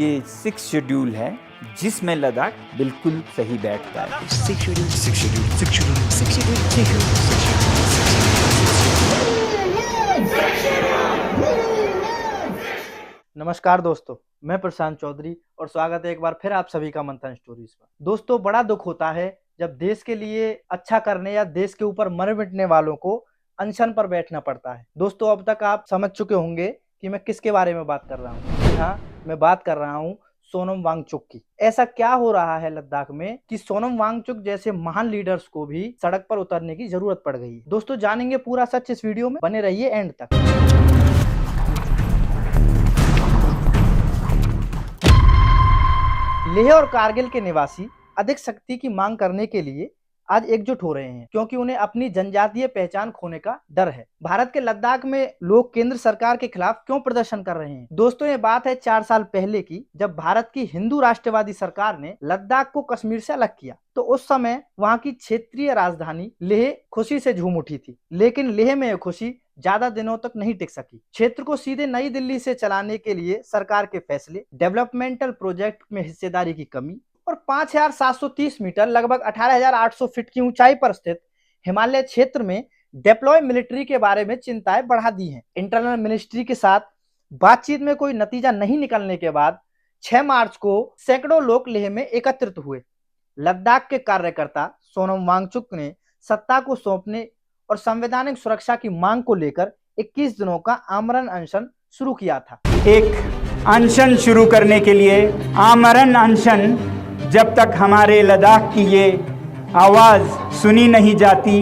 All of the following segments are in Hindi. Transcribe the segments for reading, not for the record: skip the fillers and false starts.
ये 6 शेड्यूल है जिसमें लद्दाख बिल्कुल सही बैठता है। नमस्कार दोस्तों, मैं प्रशांत चौधरी और स्वागत है एक बार फिर आप सभी का मंथन स्टोरीज पर। दोस्तों, बड़ा दुख होता है जब देश के लिए अच्छा करने या देश के ऊपर मर मिटने वालों को अनशन पर बैठना पड़ता है। दोस्तों, अब तक आप समझ चुके होंगे कि मैं किसके बारे में बात कर रहा हूँ। हाँ, मैं बात कर रहा हूँ सोनम वांगचुक की। ऐसा क्या हो रहा है लद्दाख में कि सोनम वांगचुक जैसे महान लीडर्स को भी सड़क पर उतरने की जरूरत पड़ गई है। दोस्तों, जानेंगे पूरा सच इस वीडियो में, बने रहिए एंड तक। लेह और कारगिल के निवासी अधिक शक्ति की मांग करने के लिए आज एकजुट हो रहे हैं, क्योंकि उन्हें अपनी जनजातीय पहचान खोने का डर है। भारत के लद्दाख में लोग केंद्र सरकार के खिलाफ क्यों प्रदर्शन कर रहे हैं? दोस्तों, ये बात है 4 साल पहले की, जब भारत की हिंदू राष्ट्रवादी सरकार ने लद्दाख को कश्मीर से अलग किया। तो उस समय वहां की क्षेत्रीय राजधानी लेह खुशी से झूम उठी थी, लेकिन लेह में यह खुशी ज्यादा दिनों तक नहीं टिक सकी। क्षेत्र को सीधे नई दिल्ली से चलाने के लिए सरकार के फैसले, डेवलपमेंटल प्रोजेक्ट में हिस्सेदारी की कमी और 5730 मीटर लगभग 18800 फीट की ऊंचाई पर स्थित हिमालय क्षेत्र में डिप्लॉय मिलिट्री के बारे में चिंताएं बढ़ा दी हैं। इंटरनल मिनिस्ट्री के साथ बातचीत में कोई नतीजा नहीं निकलने के बाद 6 मार्च को सैकड़ों लोग लेह में एकत्रित हुए। लद्दाख के कार्यकर्ता सोनम वांगचुक ने सत्ता को सौंपने और संवैधानिक सुरक्षा की मांग को लेकर 21 दिनों का आमरण अनशन शुरू किया था। एक अनशन शुरू करने के लिए आमरण अनशन, जब तक हमारे लद्दाख की ये आवाज सुनी नहीं जाती,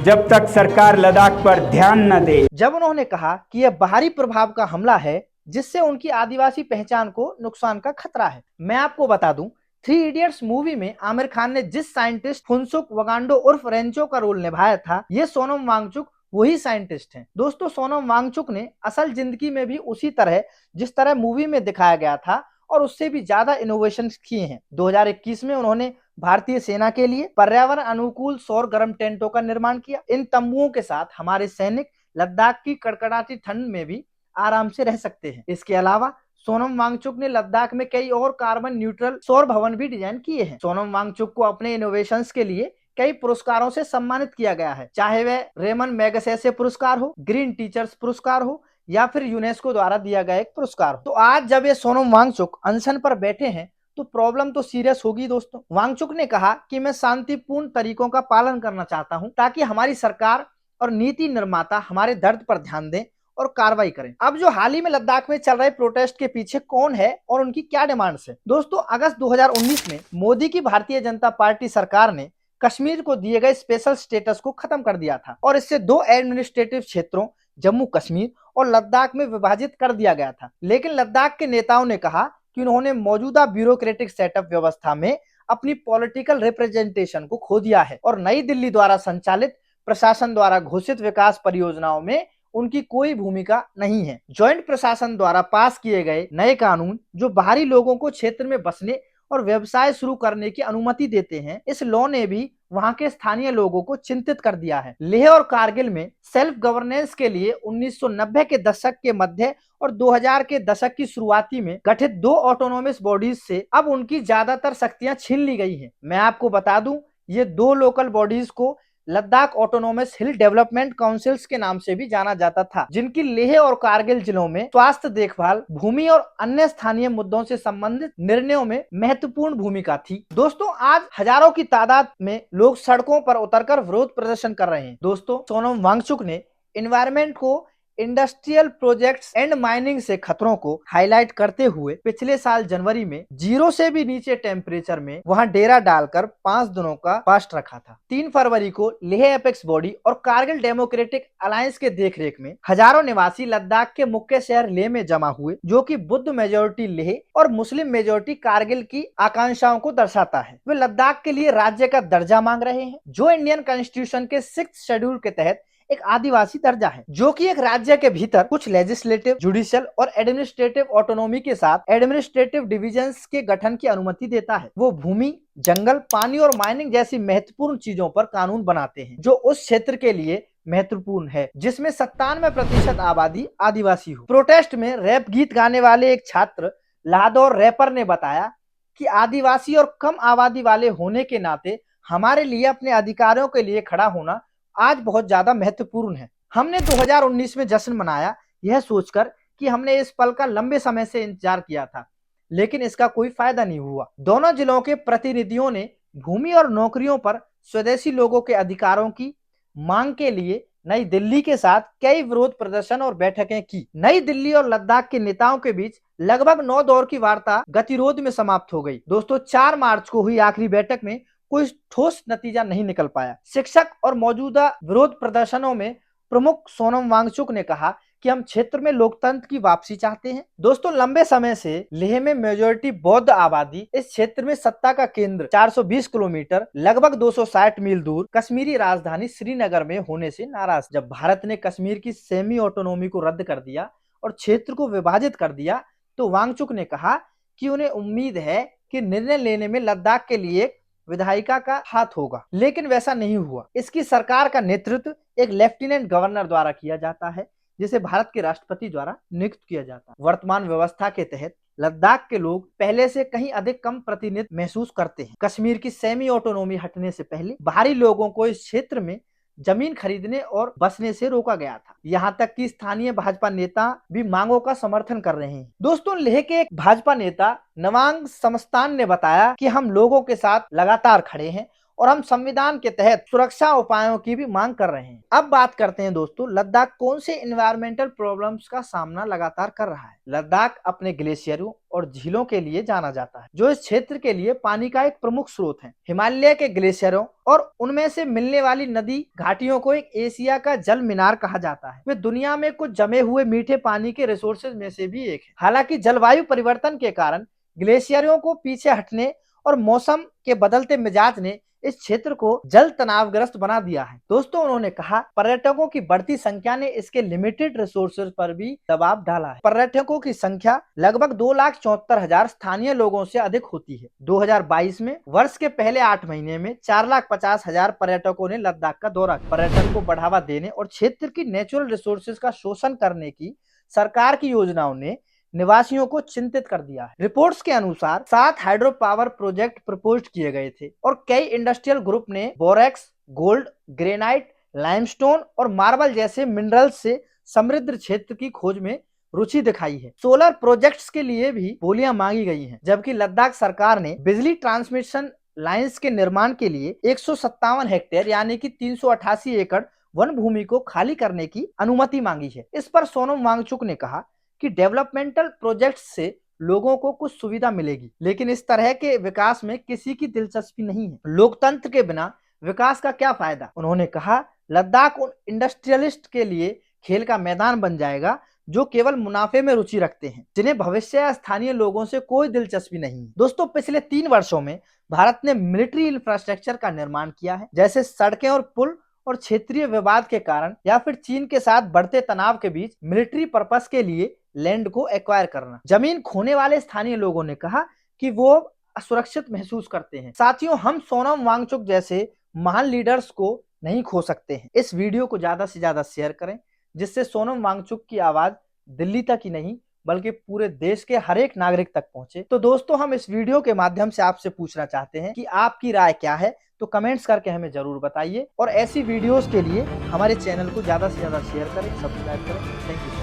जब तक सरकार लद्दाख पर ध्यान न दे। जब उन्होंने कहा कि यह बाहरी प्रभाव का हमला है जिससे उनकी आदिवासी पहचान को नुकसान का खतरा है। मैं आपको बता दूं, 3 इडियट्स मूवी में आमिर खान ने जिस साइंटिस्ट फुनसुक वगांडो उर्फ रेंचो का रोल निभाया था, ये सोनम वांगचुक वही साइंटिस्ट हैं। दोस्तों, सोनम वांगचुक ने असल जिंदगी में भी उसी तरह जिस तरह मूवी में दिखाया गया था और उससे भी ज्यादा इनोवेशन किए हैं। 2021 में उन्होंने भारतीय सेना के लिए पर्यावरण अनुकूल सौर गर्म टेंटों का निर्माण किया। इन तंबुओं के साथ हमारे सैनिक लद्दाख की कड़कड़ाती ठंड में भी आराम से रह सकते हैं। इसके अलावा सोनम वांगचुक ने लद्दाख में कई और कार्बन न्यूट्रल सौर भवन भी डिजाइन किए हैं। सोनम वांगचुक को अपने इनोवेशंस के लिए कई पुरस्कारों से सम्मानित किया गया है, चाहे वह रेमन मैगसेसे पुरस्कार हो, ग्रीन टीचर्स पुरस्कार हो या फिर यूनेस्को द्वारा दिया गया एक पुरस्कार हो। तो आज जब ये सोनम वांगचुक अनशन पर बैठे हैं तो प्रॉब्लम तो सीरियस होगी। दोस्तों, वांगचुक ने कहा कि मैं शांतिपूर्ण तरीकों का पालन करना चाहता हूं ताकि हमारी सरकार और नीति निर्माता हमारे दर्द पर ध्यान दें और कार्रवाई करें। अब जो हाल ही में लद्दाख में चल रहे प्रोटेस्ट के पीछे कौन है और उनकी क्या डिमांड्स है? दोस्तों, अगस्त 2019 में मोदी की भारतीय जनता पार्टी सरकार ने कश्मीर को दिए गए स्पेशल स्टेटस को खत्म कर दिया था और इससे 2 एडमिनिस्ट्रेटिव क्षेत्रों जम्मू कश्मीर और लद्दाख में विभाजित कर दिया गया था। लेकिन लद्दाख के नेताओं ने कहा कि उन्होंने मौजूदा ब्यूरोक्रेटिक सेटअप व्यवस्था में अपनी पॉलिटिकल रिप्रेजेंटेशन को खो दिया है और नई दिल्ली द्वारा संचालित प्रशासन द्वारा घोषित विकास परियोजनाओं में उनकी कोई भूमिका नहीं है। ज्वाइंट प्रशासन द्वारा पास किए गए नए कानून जो बाहरी लोगों को क्षेत्र में बसने और व्यवसाय शुरू करने की अनुमति देते हैं, इस लॉ ने भी वहां के स्थानीय लोगों को चिंतित कर दिया है। लेह और कारगिल में सेल्फ गवर्नेंस के लिए 1990 के दशक के मध्य और 2000 के दशक की शुरुआती में गठित 2 ऑटोनोमस बॉडीज से अब उनकी ज्यादातर शक्तियां छीन ली गई हैं। मैं आपको बता दूं, ये 2 लोकल बॉडीज को लद्दाख ऑटोनोमस हिल डेवलपमेंट काउंसिल्स के नाम से भी जाना जाता था, जिनकी लेह और कारगिल जिलों में स्वास्थ्य देखभाल, भूमि और अन्य स्थानीय मुद्दों से संबंधित निर्णयों में महत्वपूर्ण भूमिका थी। दोस्तों, आज हजारों की तादाद में लोग सड़कों पर उतरकर विरोध प्रदर्शन कर रहे हैं। दोस्तों, सोनम वांगचुक ने एनवायरमेंट को इंडस्ट्रियल प्रोजेक्ट्स एंड माइनिंग से खतरों को हाईलाइट करते हुए पिछले साल जनवरी में 0 से भी नीचे टेम्परेचर में वहां डेरा डालकर 5 दिनों का फास्ट रखा था। 3 फरवरी को लेह एपेक्स बॉडी और कारगिल डेमोक्रेटिक अलायंस के देखरेख में हजारों निवासी लद्दाख के मुख्य शहर लेह में जमा हुए, जो कि बुद्ध मेजोरिटी लेह और मुस्लिम मेजोरिटी कारगिल की आकांक्षाओं को दर्शाता है। वे लद्दाख के लिए राज्य का दर्जा मांग रहे हैं, जो इंडियन कॉन्स्टिट्यूशन के 6th शेड्यूल के तहत एक आदिवासी दर्जा है, जो कि एक राज्य के भीतर कुछ लेजिस्लेटिव, जुडिशियल और एडमिनिस्ट्रेटिव ऑटोनोमी के साथ एडमिनिस्ट्रेटिव डिविजन्स के गठन की अनुमति देता है। वो भूमि, जंगल, पानी और माइनिंग जैसी महत्वपूर्ण चीजों पर कानून बनाते हैं जो उस क्षेत्र के लिए महत्वपूर्ण है, जिसमें 97% आबादी आदिवासी हो। प्रोटेस्ट में रैप गीत गाने वाले एक छात्र लाहौर रैपर ने बताया कि आदिवासी और कम आबादी वाले होने के नाते हमारे लिए अपने अधिकारों के लिए खड़ा होना आज बहुत ज्यादा महत्वपूर्ण है। हमने 2019 में जश्न मनाया, यह सोचकर कि हमने इस पल का लंबे समय से इंतजार किया था, लेकिन इसका कोई फायदा नहीं हुआ। दोनों जिलों के प्रतिनिधियों ने भूमि और नौकरियों पर स्वदेशी लोगों के अधिकारों की मांग के लिए नई दिल्ली के साथ कई विरोध प्रदर्शन और बैठकें की। नई दिल्ली और लद्दाख के नेताओं के बीच लगभग 9 दौर की वार्ता गतिरोध में समाप्त हो गई। दोस्तों, 4 मार्च को हुई आखिरी बैठक में कोई ठोस नतीजा नहीं निकल पाया। शिक्षक और मौजूदा विरोध प्रदर्शनों में प्रमुख सोनम वांगचुक ने कहा कि हम क्षेत्र में लोकतंत्र की वापसी चाहते हैं। दोस्तों, लंबे समय से लेह में मेजोरिटी बौद्ध आबादी इस क्षेत्र में सत्ता का केंद्र 420 किलोमीटर लगभग 260 मील दूर कश्मीरी राजधानी श्रीनगर में होने से नाराज। जब भारत ने कश्मीर की सेमी ऑटोनॉमी को रद्द कर दिया और क्षेत्र को विभाजित कर दिया, तो वांगचुक ने कहा कि उन्हें उम्मीद है कि निर्णय लेने में लद्दाख के लिए विधायिका का हाथ होगा, लेकिन वैसा नहीं हुआ। इसकी सरकार का नेतृत्व एक लेफ्टिनेंट गवर्नर द्वारा किया जाता है, जिसे भारत के राष्ट्रपति द्वारा नियुक्त किया जाता है। वर्तमान व्यवस्था के तहत लद्दाख के लोग पहले से कहीं अधिक कम प्रतिनिधित्व महसूस करते हैं। कश्मीर की सेमी ऑटोनॉमी हटने से पहले बाहरी लोगों को इस क्षेत्र में जमीन खरीदने और बसने से रोका गया था। यहाँ तक कि स्थानीय भाजपा नेता भी मांगों का समर्थन कर रहे हैं। दोस्तों, लेह के एक भाजपा नेता नवांग समस्तान ने बताया कि हम लोगों के साथ लगातार खड़े हैं और हम संविधान के तहत सुरक्षा उपायों की भी मांग कर रहे हैं। अब बात करते हैं दोस्तों, लद्दाख कौन से एनवायरमेंटल प्रॉब्लम्स का सामना लगातार कर रहा है। लद्दाख अपने ग्लेशियरों और झीलों के लिए जाना जाता है, जो इस क्षेत्र के लिए पानी का एक प्रमुख स्रोत है। हिमालय के ग्लेशियरों और उनमें से मिलने वाली नदी घाटियों को एक एशिया का जल मीनार कहा जाता है। वे दुनिया में कुछ जमे हुए मीठे पानी के रिसोर्सेज में से भी एक है। हालांकि जलवायु परिवर्तन के कारण ग्लेशियरों को पीछे हटने और मौसम के बदलते मिजाज ने इस क्षेत्र को जल तनावग्रस्त बना दिया है। दोस्तों, उन्होंने कहा पर्यटकों की बढ़ती संख्या ने इसके लिमिटेड रिसोर्सेज पर भी दबाव डाला है। पर्यटकों की संख्या लगभग 2,74,000 स्थानीय लोगों से अधिक होती है। 2022 में वर्ष के पहले 8 महीने में 4,50,000 पर्यटकों ने लद्दाख का दौरा किया। पर्यटन को बढ़ावा देने और क्षेत्र की नेचुरल रिसोर्सेज का शोषण करने की सरकार की योजनाओं ने निवासियों को चिंतित कर दिया है। रिपोर्ट्स के अनुसार 7 हाइड्रो पावर प्रोजेक्ट प्रपोज किए गए थे और कई इंडस्ट्रियल ग्रुप ने बोरेक्स, गोल्ड, ग्रेनाइट, लाइमस्टोन और मार्बल जैसे मिनरल्स से समृद्ध क्षेत्र की खोज में रुचि दिखाई है। सोलर प्रोजेक्ट्स के लिए भी बोलियां मांगी गई हैं, जबकि लद्दाख सरकार ने बिजली ट्रांसमिशन लाइन्स के निर्माण के लिए 157 हेक्टेयर यानी कि 388 एकड़ वन भूमि को खाली करने की अनुमति मांगी है। इस पर सोनम वांगचुक ने कहा कि डेवलपमेंटल प्रोजेक्ट्स से लोगों को कुछ सुविधा मिलेगी, लेकिन इस तरह के विकास में किसी की दिलचस्पी नहीं है। लोकतंत्र के बिना विकास का क्या फायदा? उन्होंने कहा लद्दाख उन इंडस्ट्रियलिस्ट के लिए खेल का मैदान बन जाएगा जो केवल मुनाफे में रुचि रखते हैं, जिन्हें भविष्य या स्थानीय लोगों से कोई दिलचस्पी नहीं है। दोस्तों, पिछले 3 वर्षों में भारत ने मिलिट्री इंफ्रास्ट्रक्चर का निर्माण किया है, जैसे सड़कें और पुल, और क्षेत्रीय विवाद के कारण या फिर चीन के साथ बढ़ते तनाव के बीच मिलिट्री पर्पस के लिए लैंड को एक्वायर करना। जमीन खोने वाले स्थानीय लोगों ने कहा कि वो असुरक्षित महसूस करते हैं। साथियों, हम सोनम वांगचुक जैसे महान लीडर्स को नहीं खो सकते हैं। इस वीडियो को ज्यादा से ज्यादा शेयर करें, जिससे सोनम वांगचुक की आवाज दिल्ली तक ही नहीं बल्कि पूरे देश के हर एक नागरिक तक पहुंचे। तो दोस्तों, हम इस वीडियो के माध्यम से आपसे पूछना चाहते हैं कि आपकी राय क्या है, तो कमेंट्स करके हमें जरूर बताइए और ऐसी वीडियोस के लिए हमारे चैनल को ज्यादा से ज्यादा शेयर करें, सब्सक्राइब करें। Thank you.